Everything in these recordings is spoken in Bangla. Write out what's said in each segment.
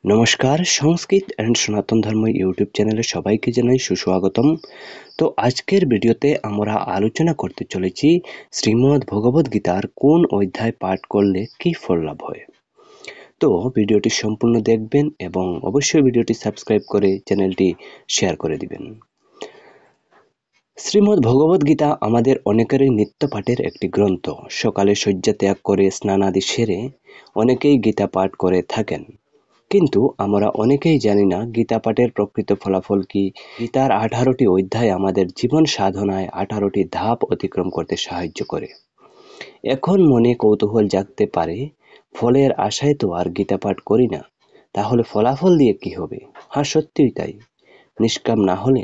নমস্কার, সংস্কৃত অ্যান্ড সনাতন ধর্ম ইউটিউব চ্যানেলে সবাইকে জানাই সুস্বাগতম। তো আজকের ভিডিওতে আমরা আলোচনা করতে চলেছি শ্রীমদ্ ভগবদ গীতার কোন অধ্যায় পাঠ করলে কি ফল লাভ হয়। তো ভিডিওটি সম্পূর্ণ দেখবেন এবং অবশ্যই ভিডিওটি সাবস্ক্রাইব করে চ্যানেলটি শেয়ার করে দিবেন। শ্রীমদ্ ভগবদ গীতা আমাদের অনেকেরই নিত্য পাঠের একটি গ্রন্থ। সকালে শয্যা ত্যাগ করে স্নানাদি সেরে অনেকেই গীতা পাঠ করে থাকেন, কিন্তু আমরা অনেকেই জানি না গীতা পাঠের প্রকৃত ফলাফল কি। গীতার 18টি অধ্যায় আমাদের জীবন সাধনায় 18টি ধাপ অতিক্রম করতে সাহায্য করে। এখন মনে কৌতূহল জাগতে পারে, ফলের আশায় তো আর গীতা পাঠ করি না, তাহলে ফলাফল দিয়ে কি হবে? হ্যাঁ, সত্যিই তাই। নিষ্কাম না হলে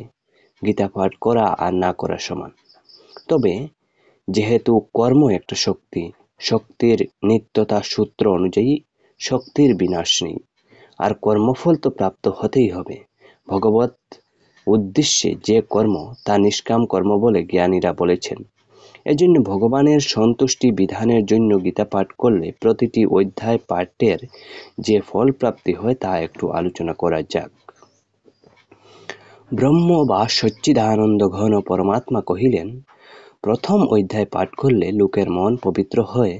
গীতা পাঠ করা আর না করা সমান। তবে যেহেতু কর্ম একটা শক্তি, শক্তির নিত্যতা সূত্র অনুযায়ী শক্তির বিনাশ নেই, আর কর্মফল তো প্রাপ্ত হতেই হবে। ভগবত উদ্দেশ্যে যে কর্ম তা নিষ্কাম কর্ম বলে জ্ঞানীরা বলেছেন। এজন্য ভগবানের সন্তুষ্টি বিধানের জন্য গীতা পাঠ করলে প্রতিটি অধ্যায় পাঠের যে ফল প্রাপ্তি হয় তা একটু আলোচনা করা যাক। ব্রহ্ম বা সচ্চিদানন্দ ঘন পরমাত্মা কহিলেন, প্রথম অধ্যায় পাঠ করলে লোকের মন পবিত্র হয়,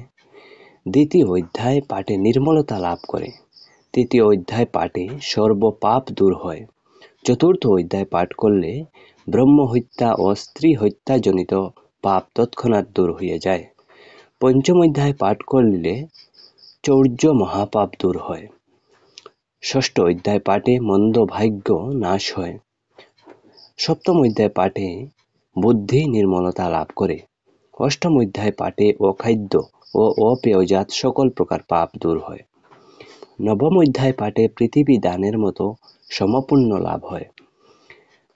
দ্বিতীয় অধ্যায় পাঠে নির্মলতা লাভ করে, তৃতীয় অধ্যায় পাঠে সর্বপাপ দূর হয়, চতুর্থ অধ্যায় পাঠ করলে ব্রহ্ম হত্যা ও স্ত্রী হত্যা জনিত পাপ তৎক্ষণাৎ দূর হয়ে যায়, পঞ্চম অধ্যায় পাঠ করলে চৌর্য মহাপাপ দূর হয়, ষষ্ঠ অধ্যায় পাঠে মন্দ ভাগ্য নাশ হয়, সপ্তম অধ্যায় পাঠে বুদ্ধি নির্মলতা লাভ করে, অষ্টম অধ্যায় পাঠে অখাদ্য ও অপেয়জাত সকল প্রকার পাপ দূর হয়, নবম অধ্যায় পাঠে পৃথিবী দানের মতো সমপুণ্য লাভ হয়,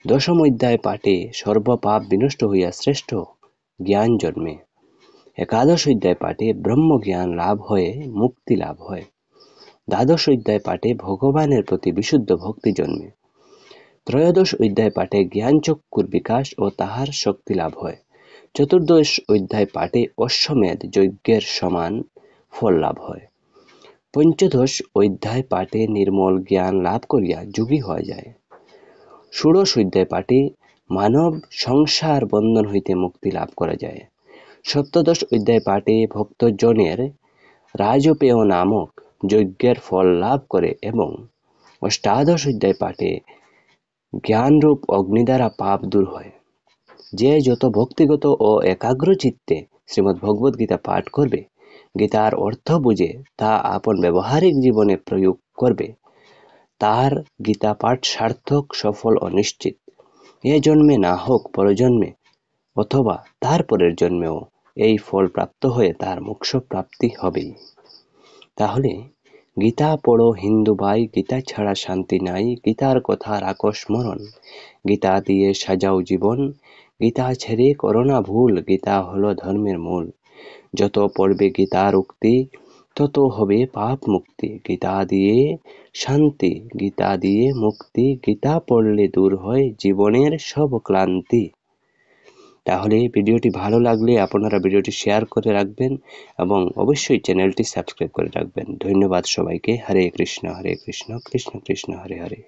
দশম অধ্যায় পাঠে সর্বপাপ বিনষ্ট হইয়া শ্রেষ্ঠ জ্ঞান জন্মে, একাদশ অধ্যায় পাঠে ব্রহ্মজ্ঞান লাভ হয়ে মুক্তি লাভ হয়, দ্বাদশ অধ্যায় পাঠে ভগবানের প্রতি বিশুদ্ধ ভক্তি জন্মে, ত্রয়োদশ অধ্যায় পাঠে জ্ঞানচক্ষুর বিকাশ ও তাহার শক্তি লাভ হয়, চতুর্দশ অধ্যায় পাঠে অশ্বমেধ যজ্ঞের সমান ফল লাভ হয়, পঞ্চদশ অধ্যায় পাঠে নির্মল জ্ঞান লাভ করিয়া যোগী হওয়া যায়, ষোড়শ অধ্যায় পাঠে মানব সংসার বন্ধন হইতে মুক্তি লাভ করা যায়, সপ্তদশ অধ্যায় পাঠে ভক্তজনের রাজপেয় নামক যজ্ঞের ফল লাভ করে এবং অষ্টাদশ অধ্যায় পাঠে জ্ঞানরূপ অগ্নি দ্বারা পাপ দূর হয়। যে যত ভক্তিগত ও একাগ্র চিত্তে শ্রীমদ্ ভগবদ গীতা পাঠ করবে, গীতার অর্থ বুঝে তা আপন ব্যবহারিক জীবনে প্রয়োগ করবে, তার গীতা পাঠ সার্থক, সফল ও নিশ্চিত। এ জন্মে না হোক পরজন্মে অথবা তার পরের জন্মেও এই ফল প্রাপ্ত হয়ে তার মোক্ষ প্রাপ্তি হবেই। তাহলে গীতা পড়ো হিন্দু ভাই, গীতা ছাড়া শান্তি নাই, গীতার কথা রাখো স্মরণ, গীতা দিয়ে সাজাও জীবন, গীতা ছেড়ে করো না ভুল, গীতা হলো ধর্মের মূল, যত পড়বে গীতার উক্তি তত হবে পাপ মুক্তি, গীতা দিয়ে শান্তি, গীতা দিয়ে মুক্তি, গীতা পড়লে দূর হয় জীবনের সব ক্লান্তি। তাহলে ভিডিওটি ভালো লাগলে আপনারা ভিডিওটি শেয়ার করে রাখবেন এবং অবশ্যই চ্যানেলটি সাবস্ক্রাইব করে রাখবেন। ধন্যবাদ সবাইকে। হরে কৃষ্ণ কৃষ্ণ কৃষ্ণ হরে হরে।